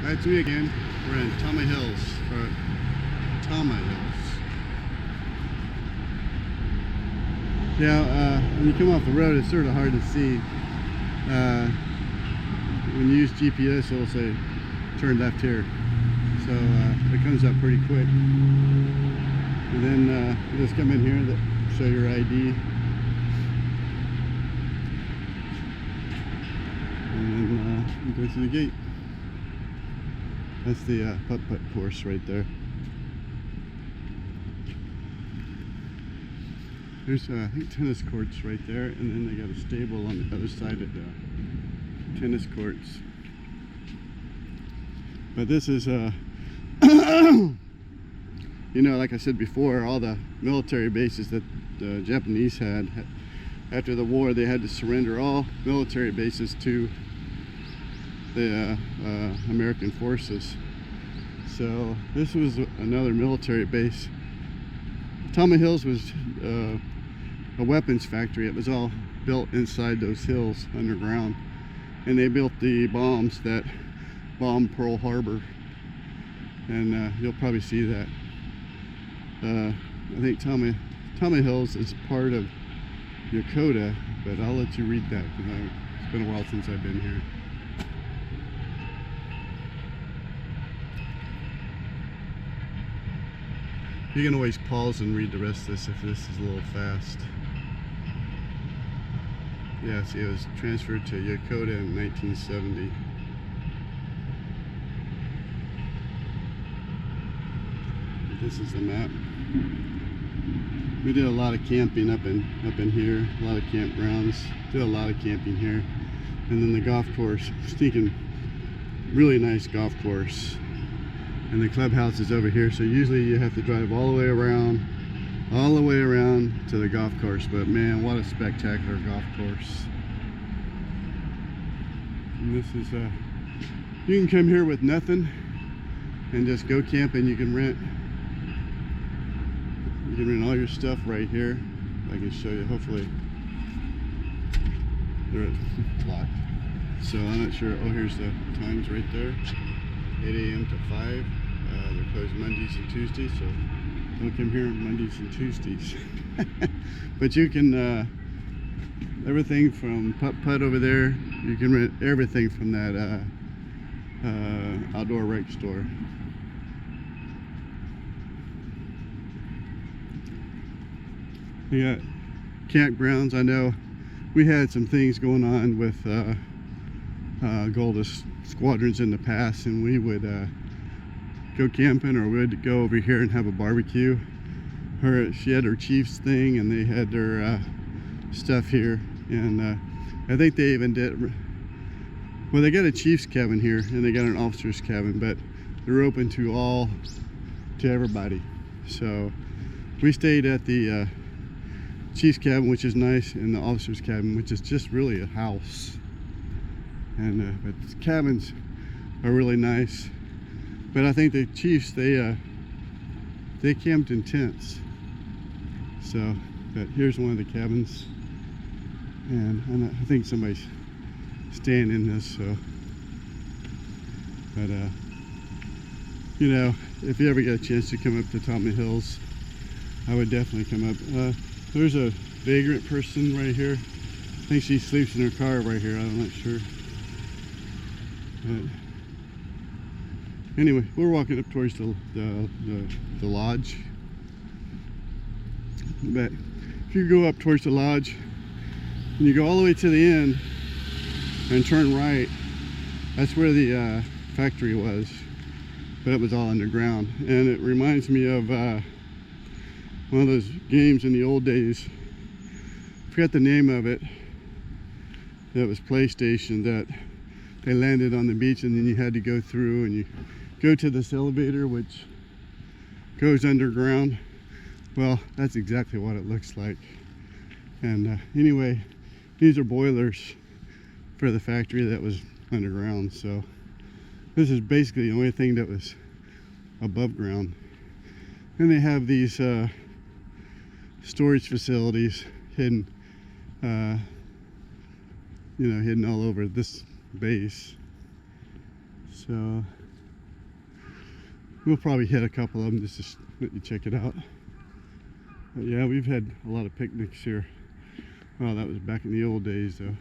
That's me again. We're in Tama Hills, or Tama Hills. Yeah, when you come off the road, it's sort of hard to see. When you use GPS, it'll say turn left here. So it comes up pretty quick. And then you just come in here, that show your ID. And then you go through the gate. That's the putt-putt course right there. There's I think tennis courts right there, and then they got a stable on the other side of the tennis courts. But this is you know, like I said before, all the military bases that the Japanese had after the war, they had to surrender all military bases to the American forces. So this was another military base. Tama Hills was a weapons factory. It was all built inside those hills underground, and they built the bombs that bombed Pearl Harbor, and you'll probably see that. I think Tama Hills is part of Yokota, but I'll let you read that because it's been a while since I've been here. You can always pause and read the rest of this if this is a little fast. Yeah, see, it was transferred to Yokota in 1970. This is the map. We did a lot of camping up in here, a lot of campgrounds. Did a lot of camping here, and then the golf course, stinking, really nice golf course. And the clubhouse is over here, so usually you have to drive all the way around to the golf course. But man, what a spectacular golf course! And this is you can come here with nothing and just go camping. You can rent all your stuff right here. I can show you. Hopefully, they're locked. So I'm not sure. Oh, here's the times right there. 8 a.m. to 5. They're closed Mondays and Tuesdays, so don't come here on Mondays and Tuesdays. But you can, everything from putt-putt over there, you can rent everything from that outdoor rec store. You got campgrounds. I know we had some things going on with Goldust squadrons in the past, and we would go camping, or we'd go over here and have a barbecue. She had her Chiefs thing, and they had their stuff here, and I think they even did, well, they got a Chiefs cabin here and they got an officer's cabin, but they're open to everybody. So we stayed at the Chiefs cabin, which is nice, and the officer's cabin, which is just really a house. And but the cabins are really nice. But I think the Chiefs, they camped in tents. So, but here's one of the cabins, and I think somebody's staying in this. So, but you know, if you ever get a chance to come up to Tama Hills, I would definitely come up. There's a vagrant person right here. I think she sleeps in her car right here. I'm not sure. But anyway, we're walking up towards the lodge. But if you go up towards the lodge and you go all the way to the end and turn right, that's where the factory was. But it was all underground, and it reminds me of one of those games in the old days. I forgot the name of it. That was PlayStation, that they landed on the beach, and then you had to go through, and you go to this elevator which goes underground. Well, that's exactly what it looks like. And anyway, these are boilers for the factory that was underground. So this is basically the only thing that was above ground. And they have these storage facilities hidden, hidden all over this base. So we'll probably hit a couple of them just to let you check it out. But yeah, we've had a lot of picnics here. Well, that was back in the old days though.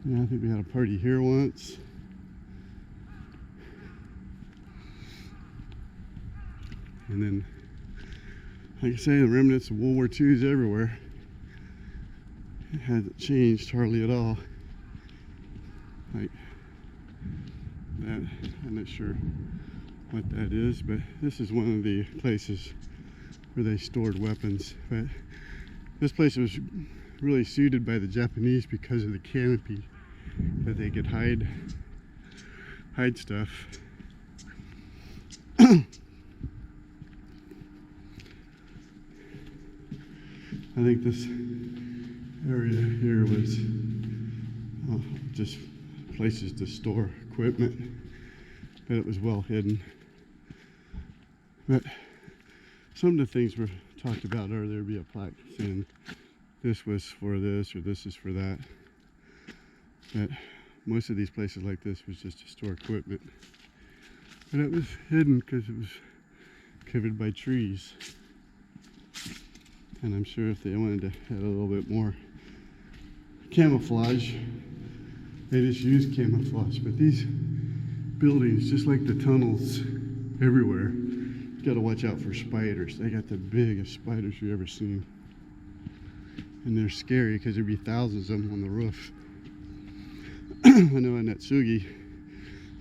Yeah, I think we had a party here once. And then, like I say, the remnants of World War II is everywhere. It hasn't changed hardly at all. Like that, I'm not sure what that is, but this is one of the places where they stored weapons. But this place was really suited by the Japanese because of the canopy that they could hide stuff. I think this area here was just places to store equipment, but it was well hidden. But some of the things were talked about earlier, there'd be a plaque saying this was for this or this is for that. But most of these places like this was just to store equipment. But it was hidden because it was covered by trees. And I'm sure if they wanted to add a little bit more camouflage, they just used camouflage. But these buildings, just like the tunnels everywhere, you gotta watch out for spiders. They got the biggest spiders you've ever seen. And they're scary because there'd be thousands of them on the roof. I know in that Sugi,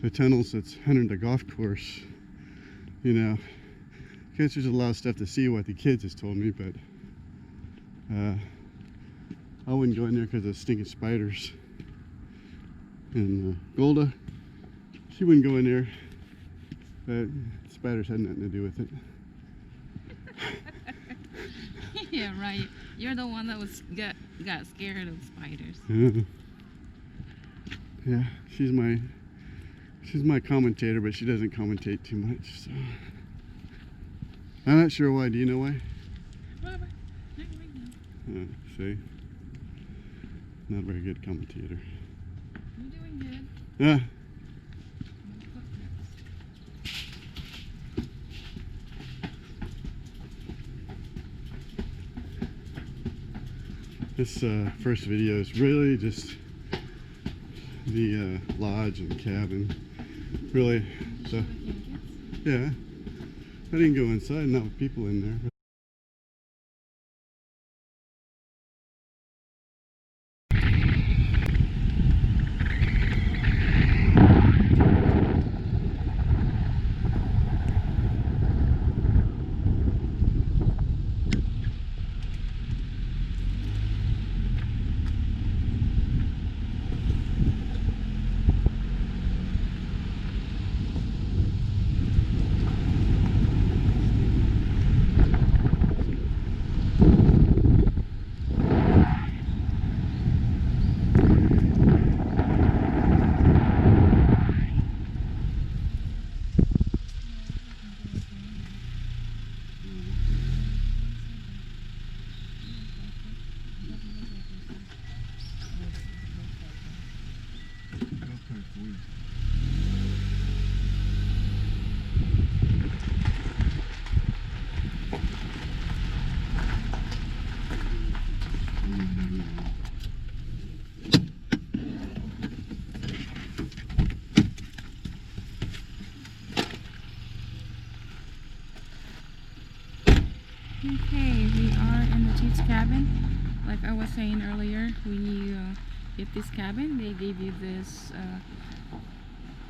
the tunnels that's under the golf course, you know, I guess there's a lot of stuff to see, what the kids has told me, but I wouldn't go in there because of stinking spiders. And Golda, she wouldn't go in there, but spiders had nothing to do with it. Yeah, right. You're the one that got scared of spiders. Yeah. Yeah, she's my commentator, but she doesn't commentate too much. So I'm not sure why. Do you know why? Robert, See, not a very good commentator. you're doing good. Yeah. This first video is really just the lodge and cabin. Really, so yeah. I didn't go inside, not with people in there. Okay, we are in the chief's cabin. Like I was saying earlier, when you get this cabin, they give you this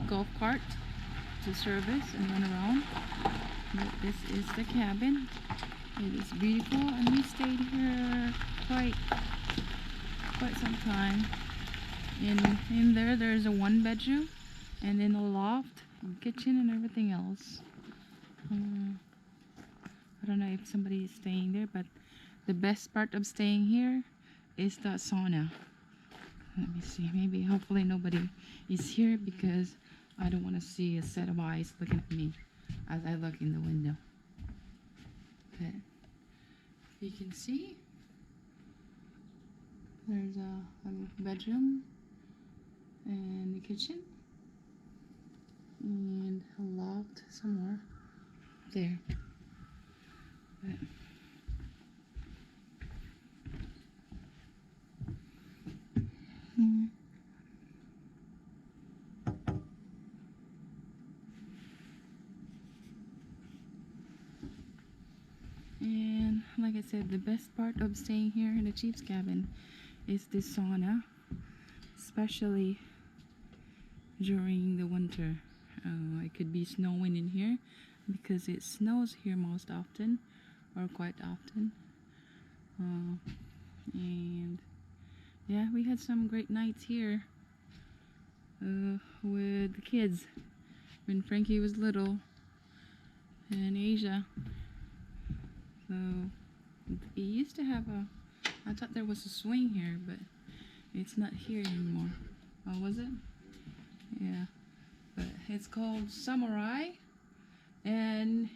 golf cart to service and run around. But this is the cabin. It is beautiful, and we stayed here quite some time. In there's a one bedroom, and then a loft, kitchen, and everything else. I don't know if somebody is staying there, but the best part of staying here is the sauna. Let me see, maybe hopefully nobody is here because I don't want to see a set of eyes looking at me as I look in the window. But you can see there's a bedroom and the kitchen. and a loft somewhere there. But and like I said, the best part of staying here in the Chief's cabin is this sauna, especially during the winter. It could be snowing in here because it snows here most often, or quite often. And yeah, we had some great nights here with the kids when Frankie was little in Asia. So it used to have I thought there was a swing here, but it's not here anymore. Oh, was it? Yeah. But it's called Samurai, and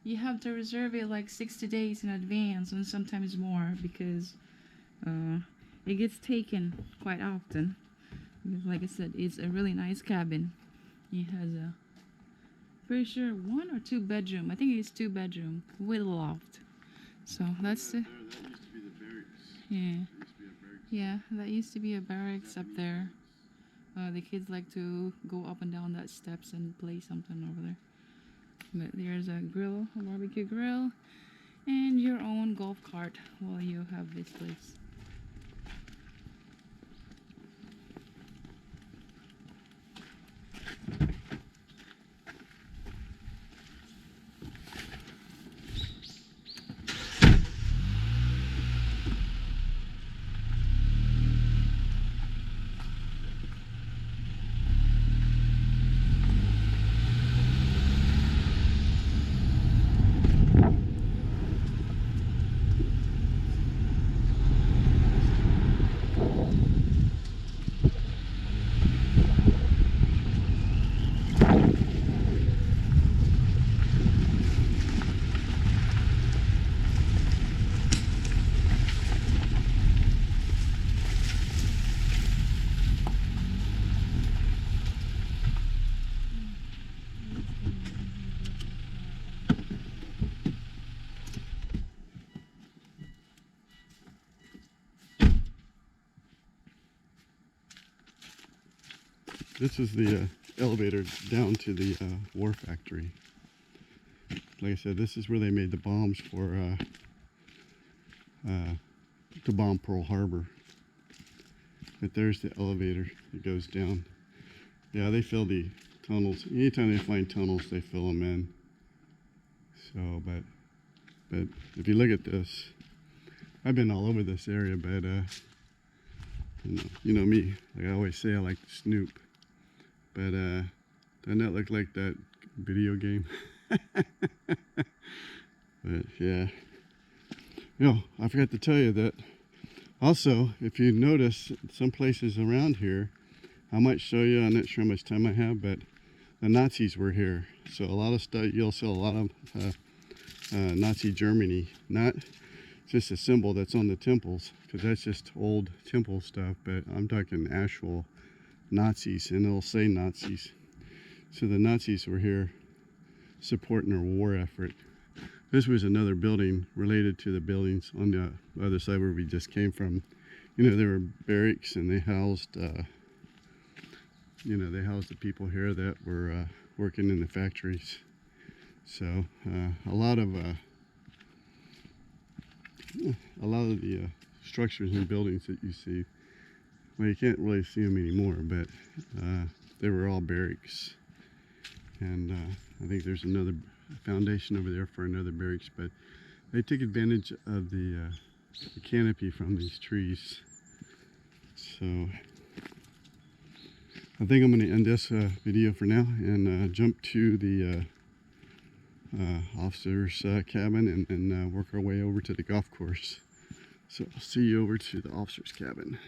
you have to reserve it like 60 days in advance and sometimes more, because it gets taken quite often. Because like I said, it's a really nice cabin. It has a, pretty sure 1 or 2 bedroom. I think it's 2 bedroom with a loft. So that's the, that used to be the barracks. yeah. There used to be a barracks. Yeah, that used to be a barracks up there. The kids like to go up and down that steps and play something over there. But there's a grill, a barbecue grill, and your own golf cart while you have this place. This is the elevator down to the war factory. Like I said, this is where they made the bombs for to bomb Pearl Harbor. But there's the elevator that goes down. Yeah, they fill the tunnels. Anytime they find tunnels, they fill them in. So, but if you look at this, I've been all over this area, but you know me, like I always say, I like to snoop. But doesn't that look like that video game? But yeah. I forgot to tell you that also, if you notice some places around here, I might show you, I'm not sure how much time I have, but the Nazis were here. So a lot of stuff, you'll see a lot of Nazi Germany, not just a symbol that's on the temples, because that's just old temple stuff, but I'm talking actual Nazis, and it'll say Nazis. So the Nazis were here supporting our war effort. This was another building related to the buildings on the other side where we just came from. You know, there were barracks, and they housed, they housed the people here that were working in the factories. So a lot of the structures and buildings that you see, well, you can't really see them anymore, but they were all barracks. And I think there's another foundation over there for another barracks, but they took advantage of the canopy from these trees. So I think I'm going to end this video for now and jump to the officer's cabin and work our way over to the golf course. So I'll see you over to the officer's cabin.